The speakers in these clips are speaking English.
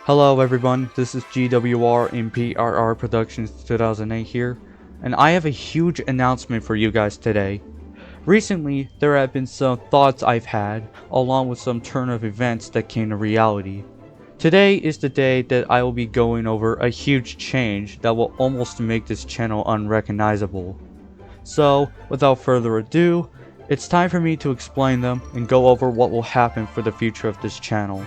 Hello everyone, this is GWR in PRR Productions 2008 here, and I have a huge announcement for you guys today. Recently, there have been some thoughts I've had, along with some turn of events that came to reality. Today is the day that I will be going over a huge change that will almost make this channel unrecognizable. So, without further ado, it's time for me to explain them and go over what will happen for the future of this channel.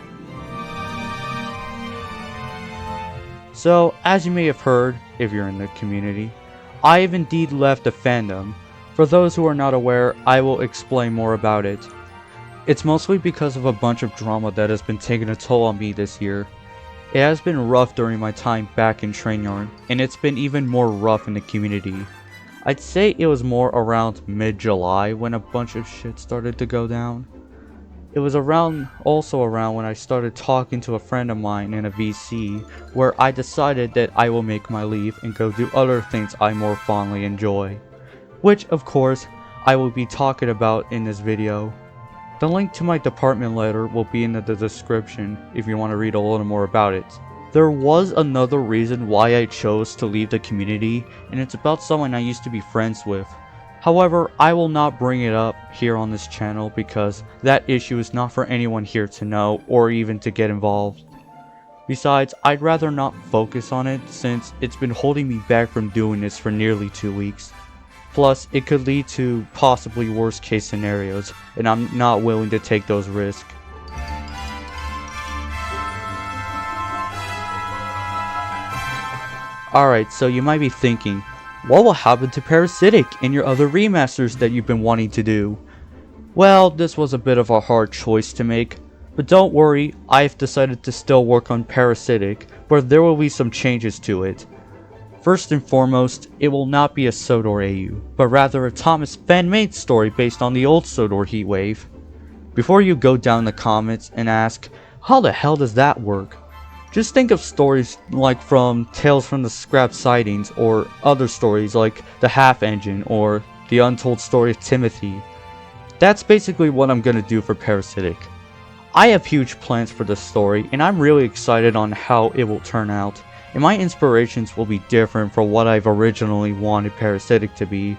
So, as you may have heard, if you're in the community, I have indeed left the fandom. For those who are not aware, I will explain more about it. It's mostly because of a bunch of drama that has been taking a toll on me this year. It has been rough during my time back in Trainyard, and it's been even more rough in the community. I'd say it was more around mid-July when a bunch of shit started to go down. It was also around when I started talking to a friend of mine in a VC, where I decided that I will make my leave and go do other things I more fondly enjoy. Which, of course, I will be talking about in this video. The link to my department letter will be in the description if you want to read a little more about it. There was another reason why I chose to leave the community, and it's about someone I used to be friends with. However, I will not bring it up here on this channel because that issue is not for anyone here to know or even to get involved. Besides, I'd rather not focus on it since it's been holding me back from doing this for nearly 2 weeks. Plus, it could lead to possibly worst case scenarios, and I'm not willing to take those risks. Alright, so you might be thinking, what will happen to Parasitic and your other remasters that you've been wanting to do? Well, this was a bit of a hard choice to make, but don't worry, I've decided to still work on Parasitic, but there will be some changes to it. First and foremost, it will not be a Sodor AU, but rather a Thomas fan-made story based on the old Sodor Heatwave. Before you go down the comments and ask, how the hell does that work? Just think of stories like from Tales from the Scrap Sightings or other stories like The Half Engine or The Untold Story of Timothy. That's basically what I'm gonna do for Parasitic. I have huge plans for this story and I'm really excited on how it will turn out, and my inspirations will be different from what I've originally wanted Parasitic to be.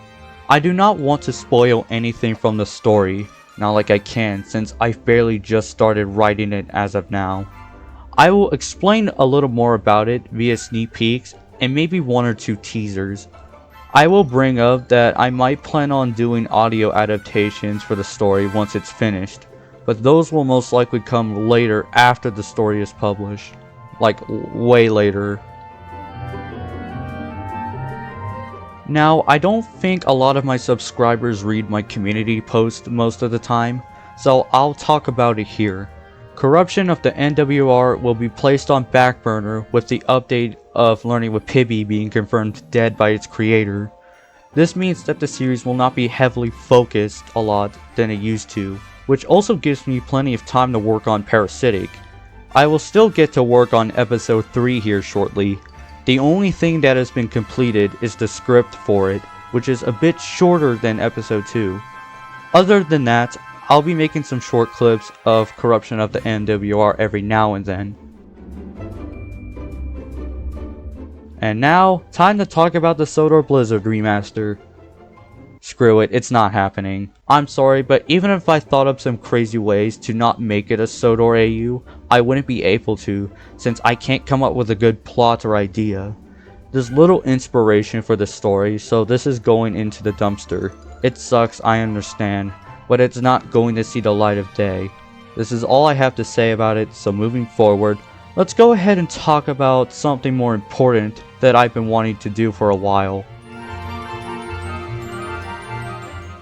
I do not want to spoil anything from the story, not like I can since I've barely just started writing it as of now. I will explain a little more about it via sneak peeks and maybe 1 or 2 teasers. I will bring up that I might plan on doing audio adaptations for the story once it's finished, but those will most likely come later after the story is published, like way later. Now, I don't think a lot of my subscribers read my community posts most of the time, so I'll talk about it here. Corruption of the NWR will be placed on back burner with the update of Learning with Pibby being confirmed dead by its creator. This means that the series will not be heavily focused a lot than it used to, which also gives me plenty of time to work on Parasitic. I will still get to work on episode 3 here shortly. The only thing that has been completed is the script for it, which is a bit shorter than episode 2. Other than that, I'll be making some short clips of Corruption of the NWR every now and then. And now, time to talk about the Sodor Blizzard remaster. Screw it, it's not happening. I'm sorry, but even if I thought up some crazy ways to not make it a Sodor AU, I wouldn't be able to, since I can't come up with a good plot or idea. There's little inspiration for the story, so this is going into the dumpster. It sucks, I understand, but it's not going to see the light of day. This is all I have to say about it, so moving forward, let's go ahead and talk about something more important that I've been wanting to do for a while.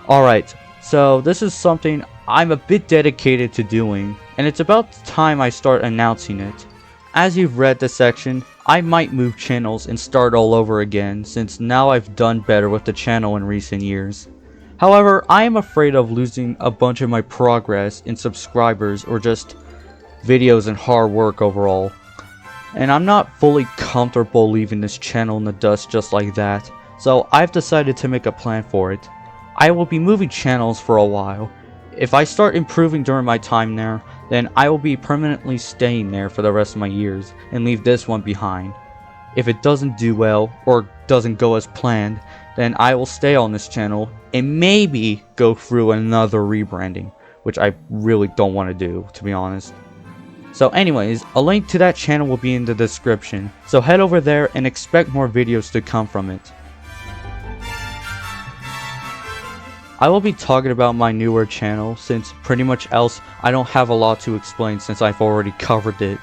Alright, so this is something I'm a bit dedicated to doing, and it's about time I start announcing it. As you've read the section, I might move channels and start all over again since now I've done better with the channel in recent years. However, I am afraid of losing a bunch of my progress in subscribers or just videos and hard work overall. And I'm not fully comfortable leaving this channel in the dust just like that, so I've decided to make a plan for it. I will be moving channels for a while. If I start improving during my time there, then I will be permanently staying there for the rest of my years and leave this one behind. If it doesn't do well or doesn't go as planned, then I will stay on this channel and maybe go through another rebranding, which I really don't want to do, to be honest. So anyways, a link to that channel will be in the description, so head over there and expect more videos to come from it. I will be talking about my newer channel, since pretty much else I don't have a lot to explain since I've already covered it.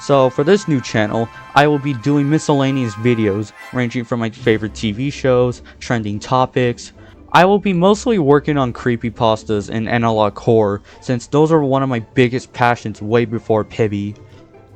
So for this new channel, I will be doing miscellaneous videos ranging from my favorite TV shows, trending topics. I will be mostly working on creepypastas and analog horror, since those are one of my biggest passions way before Pibby.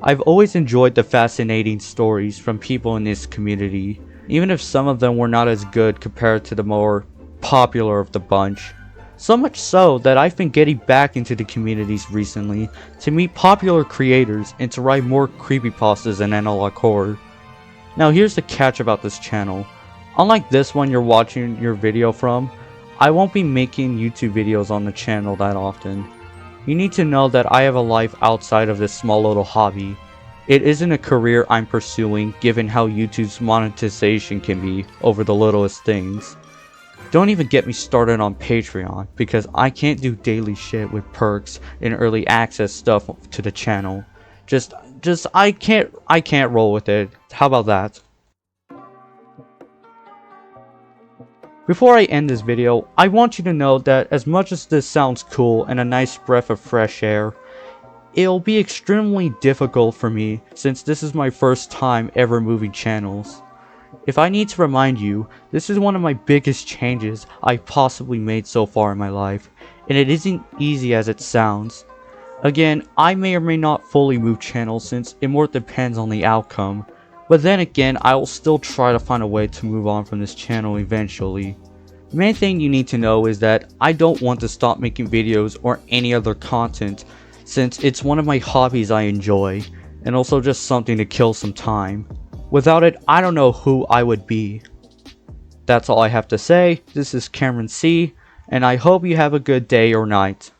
I've always enjoyed the fascinating stories from people in this community, even if some of them were not as good compared to the more popular of the bunch. So much so that I've been getting back into the communities recently to meet popular creators and to write more creepypastas and analog horror. Now here's the catch about this channel. Unlike this one you're watching your video from, I won't be making YouTube videos on the channel that often. You need to know that I have a life outside of this small little hobby. It isn't a career I'm pursuing given how YouTube's monetization can be over the littlest things. Don't even get me started on Patreon, because I can't do daily shit with perks and early access stuff to the channel. I can't roll with it. How about that? Before I end this video, I want you to know that as much as this sounds cool and a nice breath of fresh air, it'll be extremely difficult for me since this is my first time ever moving channels. If I need to remind you, this is one of my biggest changes I've possibly made so far in my life, and it isn't easy as it sounds. Again, I may or may not fully move channels since it more depends on the outcome, but then again, I will still try to find a way to move on from this channel eventually. The main thing you need to know is that I don't want to stop making videos or any other content, since it's one of my hobbies I enjoy, and also just something to kill some time. Without it, I don't know who I would be. That's all I have to say. This is Cameron C, and I hope you have a good day or night.